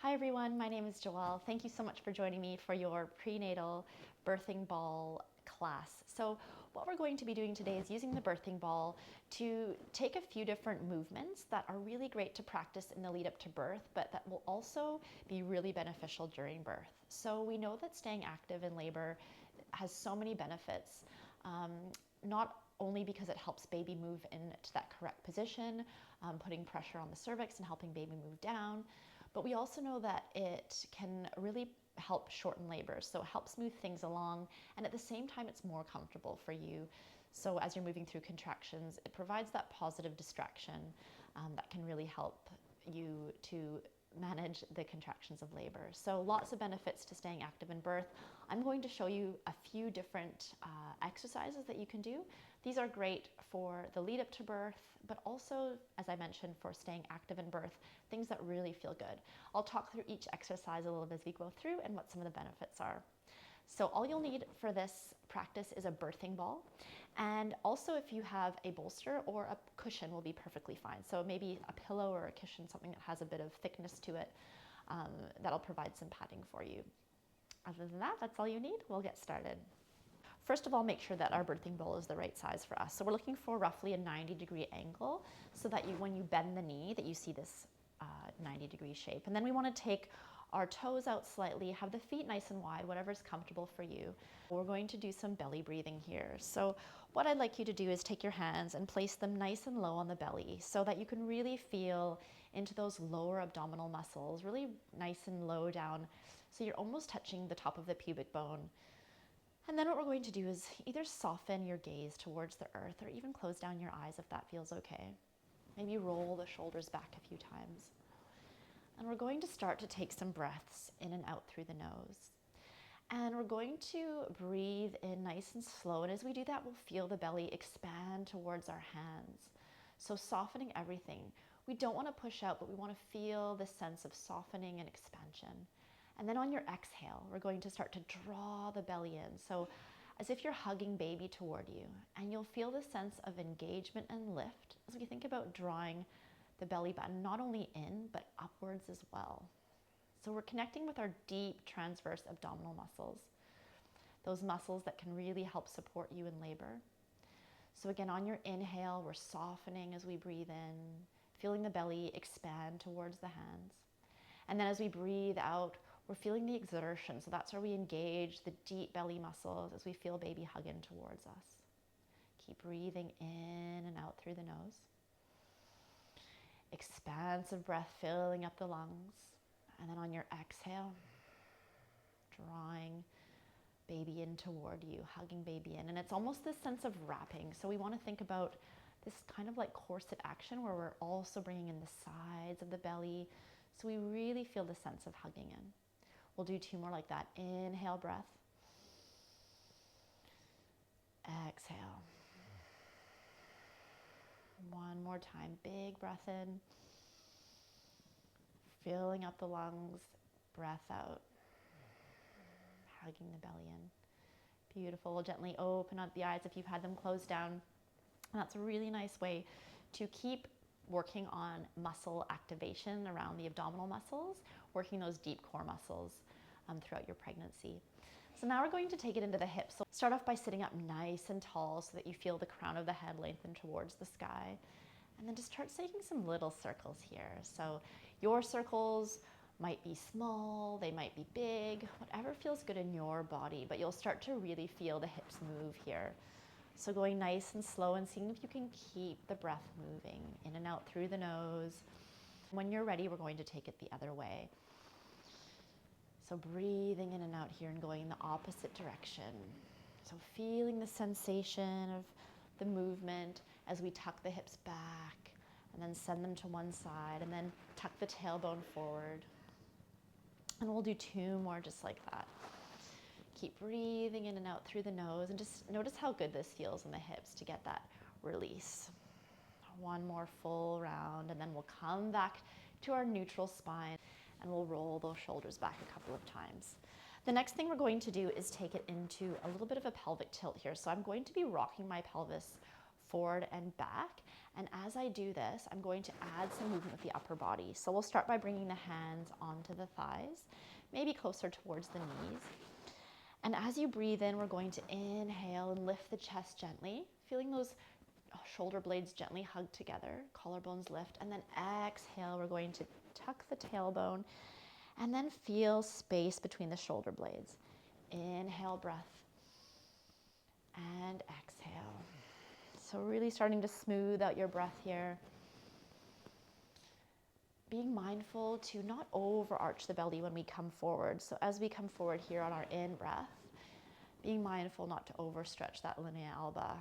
Hi everyone, my name is Joelle. Thank you so much for joining me for your prenatal birthing ball class. So what we're going to be doing today is using the birthing ball to take a few different movements that are really great to practice in the lead up to birth, but that will also be really beneficial during birth. So we know that staying active in labor has so many benefits, not only because it helps baby move into that correct position, putting pressure on the cervix and helping baby move down, but we also know that it can really help shorten labor. So it helps move things along, and at the same time, it's more comfortable for you. So as you're moving through contractions, it provides that positive distraction that can really help you to manage the contractions of labor. So lots of benefits to staying active in birth. I'm going to show you a few different exercises that you can do. These are great for the lead up to birth, but also, as I mentioned, for staying active in birth, things that really feel good. I'll talk through each exercise a little bit as we go through and what some of the benefits are. So all you'll need for this practice is a birthing ball. And also if you have a bolster or a cushion will be perfectly fine. So maybe a pillow or a cushion, something that has a bit of thickness to it, that'll provide some padding for you. Other than that, that's all you need. We'll get started. First of all, make sure that our birthing ball is the right size for us. So we're looking for roughly a 90-degree angle so that when you bend the knee, that you see this 90-degree shape. And then we want to take our toes out slightly, have the feet nice and wide, whatever's comfortable for you. We're going to do some belly breathing here. So what I'd like you to do is take your hands and place them nice and low on the belly so that you can really feel into those lower abdominal muscles, really nice and low down. So you're almost touching the top of the pubic bone. And then what we're going to do is either soften your gaze towards the earth or even close down your eyes if that feels okay. Maybe roll the shoulders back a few times. And we're going to start to take some breaths in and out through the nose. And we're going to breathe in nice and slow. And as we do that, we'll feel the belly expand towards our hands. So softening everything. We don't want to push out, but we want to feel this sense of softening and expansion. And then on your exhale, we're going to start to draw the belly in. So as if you're hugging baby toward you. And you'll feel this sense of engagement and lift as we think about drawing the belly button not only in, but upwards as well. So we're connecting with our deep transverse abdominal muscles, those muscles that can really help support you in labor. So again, on your inhale, we're softening as we breathe in, feeling the belly expand towards the hands. And then as we breathe out, we're feeling the exertion. So that's where we engage the deep belly muscles as we feel baby hug in towards us. Keep breathing in and out through the nose. Expansive breath filling up the lungs. And then on your exhale, drawing baby in toward you, hugging baby in. And it's almost this sense of wrapping. So we want to think about this kind of like corset action where we're also bringing in the sides of the belly. So we really feel the sense of hugging in. We'll do two more like that. Inhale, breath. Exhale. One more time. Big breath in. Filling up the lungs. Breath out. Hugging the belly in. Beautiful. We'll gently open up the eyes if you've had them closed down. And that's a really nice way to keep working on muscle activation around the abdominal muscles, working those deep core muscles throughout your pregnancy. So now we're going to take it into the hips. So start off by sitting up nice and tall so that you feel the crown of the head lengthen towards the sky. And then just start taking some little circles here. So your circles might be small, they might be big, whatever feels good in your body, but you'll start to really feel the hips move here. So going nice and slow and seeing if you can keep the breath moving in and out through the nose. When you're ready, we're going to take it the other way. So breathing in and out here and going in the opposite direction. So feeling the sensation of the movement as we tuck the hips back and then send them to one side and then tuck the tailbone forward. And we'll do two more just like that. Keep breathing in and out through the nose and just notice how good this feels in the hips to get that release. One more full round and then we'll come back to our neutral spine and we'll roll those shoulders back a couple of times. The next thing we're going to do is take it into a little bit of a pelvic tilt here. So I'm going to be rocking my pelvis forward and back. And as I do this, I'm going to add some movement with the upper body. So we'll start by bringing the hands onto the thighs, maybe closer towards the knees. And as you breathe in, we're going to inhale and lift the chest gently, feeling those shoulder blades gently hug together, collarbones lift. And then exhale, we're going to tuck the tailbone and then feel space between the shoulder blades. Inhale, breath, and exhale. So really starting to smooth out your breath here. Being mindful to not overarch the belly when we come forward. So as we come forward here on our in-breath, being mindful not to overstretch that linea alba.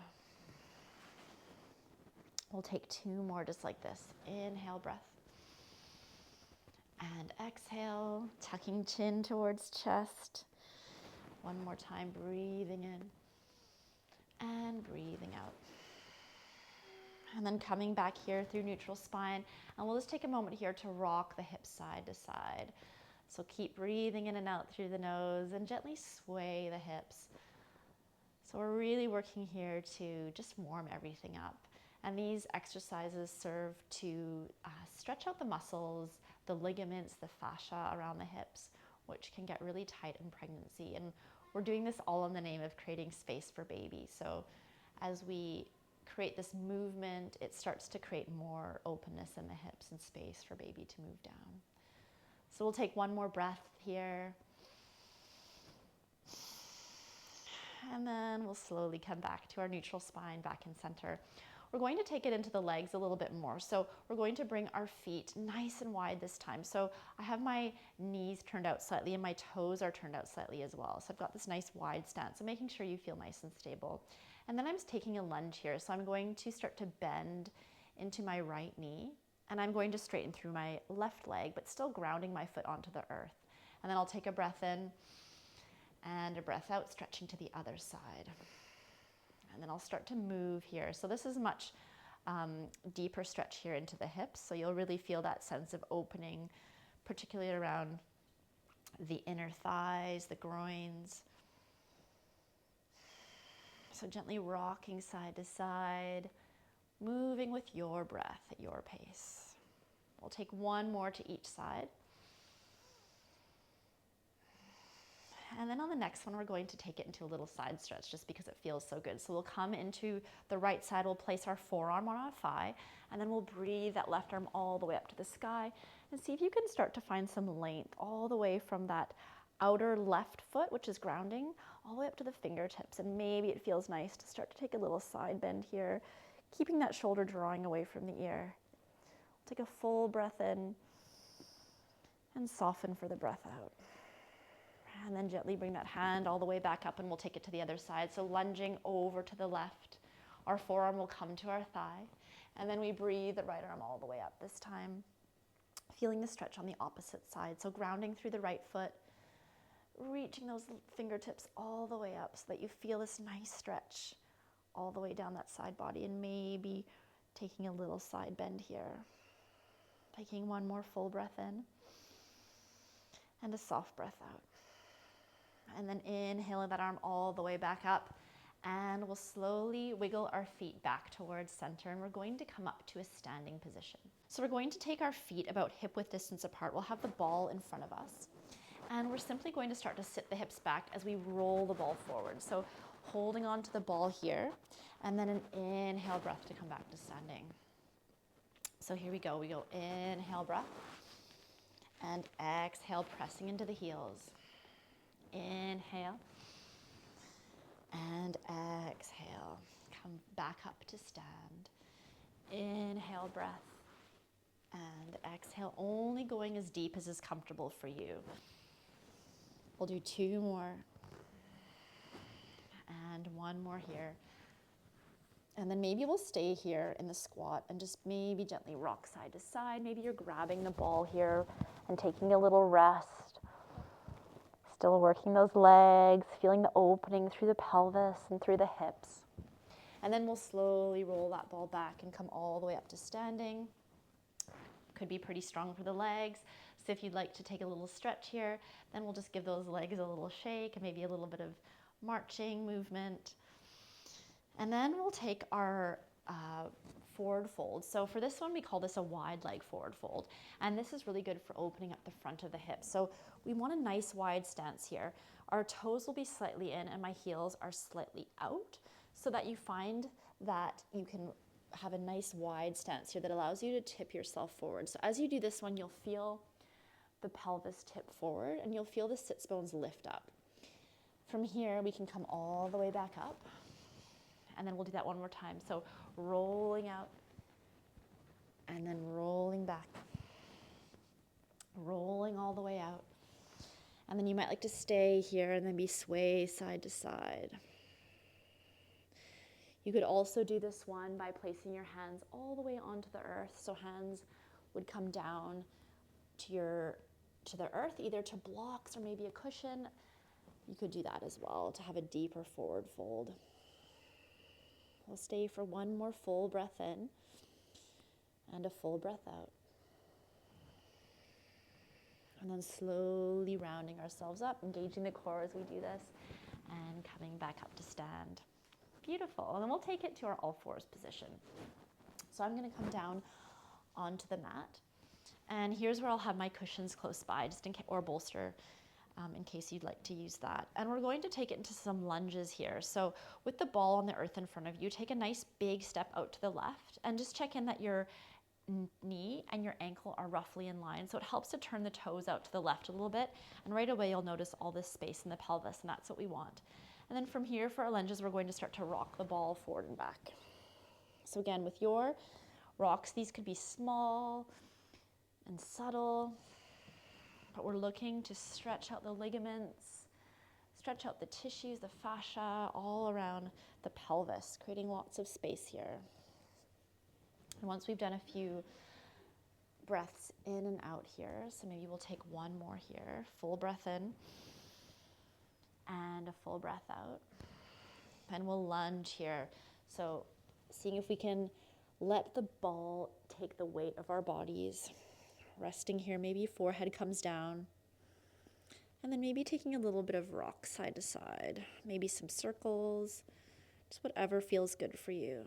We'll take 2 more just like this. Inhale, breath. And exhale, tucking chin towards chest. 1 more time, breathing in and breathing out. And then coming back here through neutral spine. And we'll just take a moment here to rock the hips side to side. So keep breathing in and out through the nose and gently sway the hips. So we're really working here to just warm everything up. And these exercises serve to stretch out the muscles, the ligaments, the fascia around the hips, which can get really tight in pregnancy. And we're doing this all in the name of creating space for baby. So as we create this movement, it starts to create more openness in the hips and space for baby to move down. So we'll take 1 more breath here. And then we'll slowly come back to our neutral spine, back in center. We're going to take it into the legs a little bit more. So we're going to bring our feet nice and wide this time. So I have my knees turned out slightly and my toes are turned out slightly as well. So I've got this nice wide stance. So making sure you feel nice and stable. And then I'm taking a lunge here. So I'm going to start to bend into my right knee. And I'm going to straighten through my left leg, but still grounding my foot onto the earth. And then I'll take a breath in and a breath out, stretching to the other side. And then I'll start to move here. So this is much deeper stretch here into the hips. So you'll really feel that sense of opening, particularly around the inner thighs, the groins. So gently rocking side to side, moving with your breath at your pace. We'll take 1 more to each side. And then on the next one, we're going to take it into a little side stretch just because it feels so good. So we'll come into the right side, we'll place our forearm on our thigh, and then we'll breathe that left arm all the way up to the sky and see if you can start to find some length all the way from that outer left foot, which is grounding, all the way up to the fingertips. And maybe it feels nice to start to take a little side bend here, keeping that shoulder drawing away from the ear. Take a full breath in and soften for the breath out. And then gently bring that hand all the way back up and we'll take it to the other side. So lunging over to the left, our forearm will come to our thigh. And then we breathe the right arm all the way up this time. Feeling the stretch on the opposite side. So grounding through the right foot, reaching those fingertips all the way up so that you feel this nice stretch all the way down that side body. And maybe taking a little side bend here. Taking 1 more full breath in and a soft breath out. And then inhaling that arm all the way back up. And we'll slowly wiggle our feet back towards center. And we're going to come up to a standing position. So we're going to take our feet about hip width distance apart. We'll have the ball in front of us. And we're simply going to start to sit the hips back as we roll the ball forward. So holding on to the ball here. And then an inhale breath to come back to standing. So here we go. We go inhale breath. And exhale, pressing into the heels. Inhale and exhale. Come back up to stand. Inhale, breath, and exhale, only going as deep as is comfortable for you. We'll do 2 more and 1 more here. And then maybe we'll stay here in the squat and just maybe gently rock side to side. Maybe you're grabbing the ball here and taking a little rest. Still working those legs, feeling the opening through the pelvis and through the hips. And then we'll slowly roll that ball back and come all the way up to standing. Could be pretty strong for the legs. So if you'd like to take a little stretch here, then we'll just give those legs a little shake and maybe a little bit of marching movement. And then we'll take our forward fold. So for this one, we call this a wide leg forward fold. And this is really good for opening up the front of the hips. So we want a nice wide stance here. Our toes will be slightly in and my heels are slightly out, so that you find that you can have a nice wide stance here that allows you to tip yourself forward. So as you do this one, you'll feel the pelvis tip forward and you'll feel the sits bones lift up. From here, we can come all the way back up, and then we'll do that one more time. So rolling out and then rolling back, rolling all the way out. And then you might like to stay here and then be sway side to side. You could also do this one by placing your hands all the way onto the earth. So hands would come down to the earth, either to blocks or maybe a cushion. You could do that as well to have a deeper forward fold. We'll stay for one more full breath in and a full breath out. And then slowly rounding ourselves up, engaging the core as we do this, and coming back up to stand. Beautiful. And then we'll take it to our all fours position. So I'm going to come down onto the mat. And here's where I'll have my cushions close by, just in case, or bolster, in case you'd like to use that. And we're going to take it into some lunges here. So with the ball on the earth in front of you, take a nice big step out to the left and just check in that your knee and your ankle are roughly in line. So it helps to turn the toes out to the left a little bit. And right away, you'll notice all this space in the pelvis, and that's what we want. And then from here, for our lunges, we're going to start to rock the ball forward and back. So again, with your rocks, these could be small and subtle, but we're looking to stretch out the ligaments, stretch out the tissues, the fascia, all around the pelvis, creating lots of space here. And once we've done a few breaths in and out here, so maybe we'll take one more here, full breath in and a full breath out. And we'll lunge here. So seeing if we can let the ball take the weight of our bodies. Resting here, maybe forehead comes down. And then maybe taking a little bit of rock side to side. Maybe some circles, just whatever feels good for you.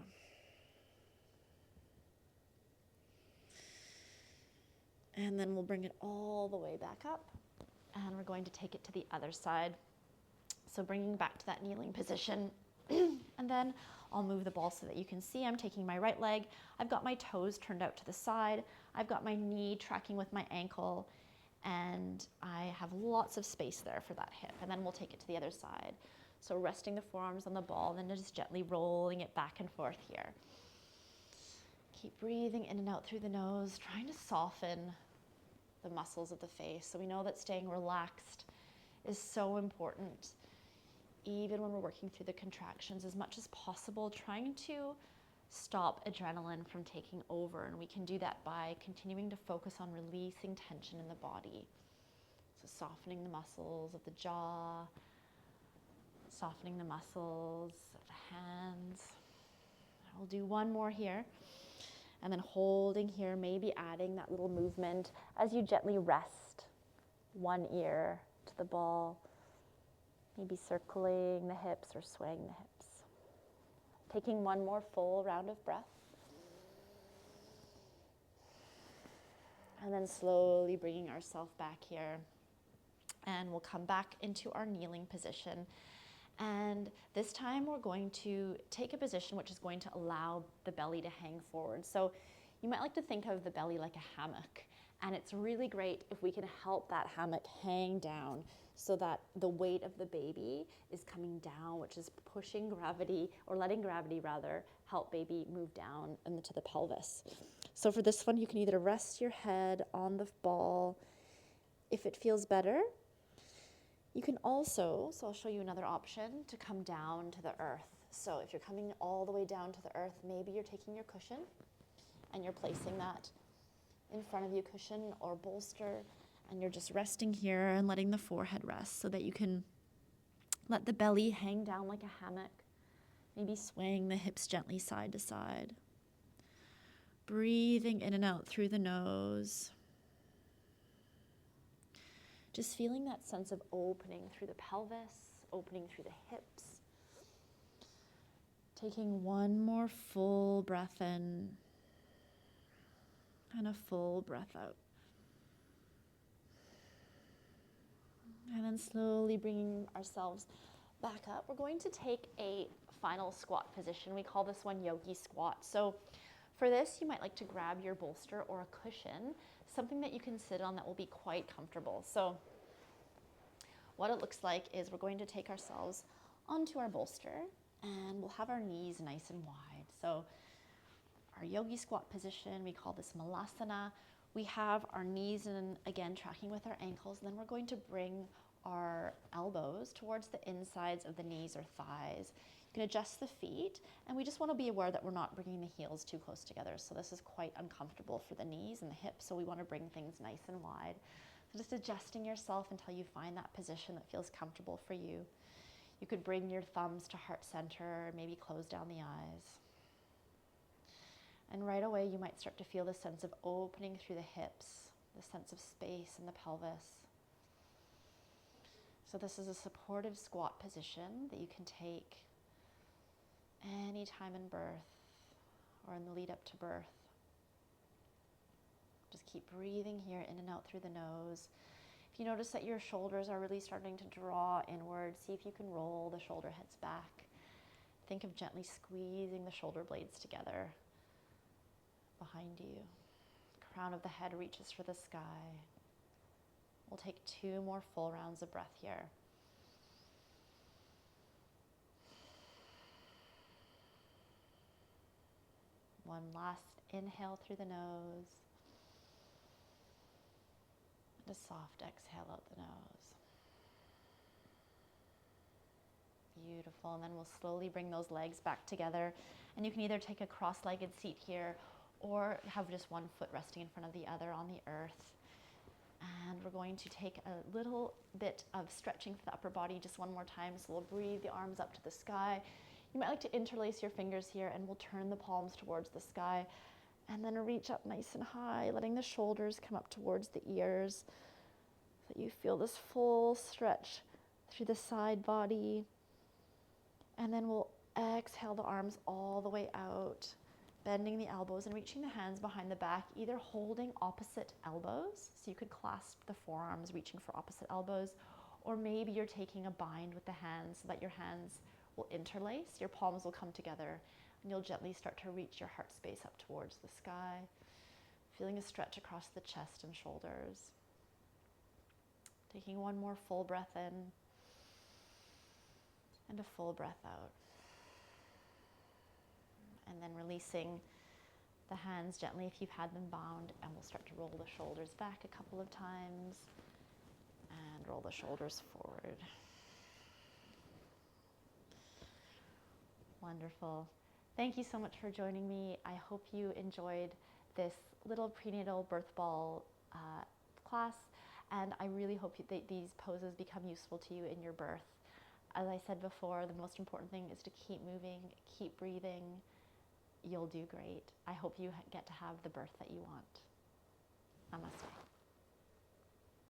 And then we'll bring it all the way back up. And we're going to take it to the other side. So bringing back to that kneeling position. And then I'll move the ball so that you can see I'm taking my right leg. I've got my toes turned out to the side. I've got my knee tracking with my ankle. And I have lots of space there for that hip. And then we'll take it to the other side. So resting the forearms on the ball, and then just gently rolling it back and forth here. Keep breathing in and out through the nose, trying to soften the muscles of the face. So we know that staying relaxed is so important. Even when we're working through the contractions, as much as possible, trying to stop adrenaline from taking over. And we can do that by continuing to focus on releasing tension in the body. So softening the muscles of the jaw, softening the muscles of the hands. I'll do one more here. And then holding here, maybe adding that little movement as you gently rest one ear to the ball. Maybe circling the hips or swaying the hips. Taking one more full round of breath. And then slowly bringing ourselves back here. And we'll come back into our kneeling position. And this time we're going to take a position which is going to allow the belly to hang forward. So you might like to think of the belly like a hammock. And it's really great if we can help that hammock hang down so that the weight of the baby is coming down, which is pushing gravity, or letting gravity rather, help baby move down into the pelvis. So for this one, you can either rest your head on the ball if it feels better. You can also, so I'll show you another option, to come down to the earth. So if you're coming all the way down to the earth, maybe you're taking your cushion and you're placing that in front of you, cushion or bolster, and you're just resting here and letting the forehead rest so that you can let the belly hang down like a hammock, maybe swaying the hips gently side to side. Breathing in and out through the nose. Just feeling that sense of opening through the pelvis, opening through the hips. Taking one more full breath in and a full breath out. And then slowly bringing ourselves back up. We're going to take a final squat position. We call this one yogi squat. So for this, you might like to grab your bolster or a cushion, something that you can sit on that will be quite comfortable. So what it looks like is we're going to take ourselves onto our bolster and we'll have our knees nice and wide. So our yogi squat position, we call this malasana. We have our knees and again tracking with our ankles. And then we're going to bring our elbows towards the insides of the knees or thighs. You can adjust the feet, and we just want to be aware that we're not bringing the heels too close together. So this is quite uncomfortable for the knees and the hips, so we want to bring things nice and wide. So just adjusting yourself until you find that position that feels comfortable for you. You could bring your thumbs to heart center, maybe close down the eyes. And right away, you might start to feel the sense of opening through the hips, the sense of space in the pelvis. So this is a supportive squat position that you can take any time in birth or in the lead up to birth. Just keep breathing here in and out through the nose. If you notice that your shoulders are really starting to draw inward, see if you can roll the shoulder heads back. Think of gently squeezing the shoulder blades together behind you. Crown of the head reaches for the sky. We'll take 2 more full rounds of breath here. One last inhale through the nose. And a soft exhale out the nose. Beautiful. And then we'll slowly bring those legs back together. And you can either take a cross-legged seat here or have just one foot resting in front of the other on the earth. And we're going to take a little bit of stretching for the upper body just one more time. So we'll breathe the arms up to the sky. You might like to interlace your fingers here, and we'll turn the palms towards the sky and then reach up nice and high, letting the shoulders come up towards the ears so that you feel this full stretch through the side body. And then we'll exhale the arms all the way out, bending the elbows and reaching the hands behind the back, either holding opposite elbows, so you could clasp the forearms, reaching for opposite elbows, or maybe you're taking a bind with the hands so that your hands will interlace, your palms will come together, and you'll gently start to reach your heart space up towards the sky, feeling a stretch across the chest and shoulders. Taking one more full breath in, and a full breath out. And then releasing the hands gently if you've had them bound, and we'll start to roll the shoulders back a couple of times and roll the shoulders forward. Wonderful. Thank you so much for joining me. I hope you enjoyed this little prenatal birth ball class, and I really hope that these poses become useful to you in your birth. As I said before, the most important thing is to keep moving, keep breathing. You'll do great. I hope you get to have the birth that you want. Namaste.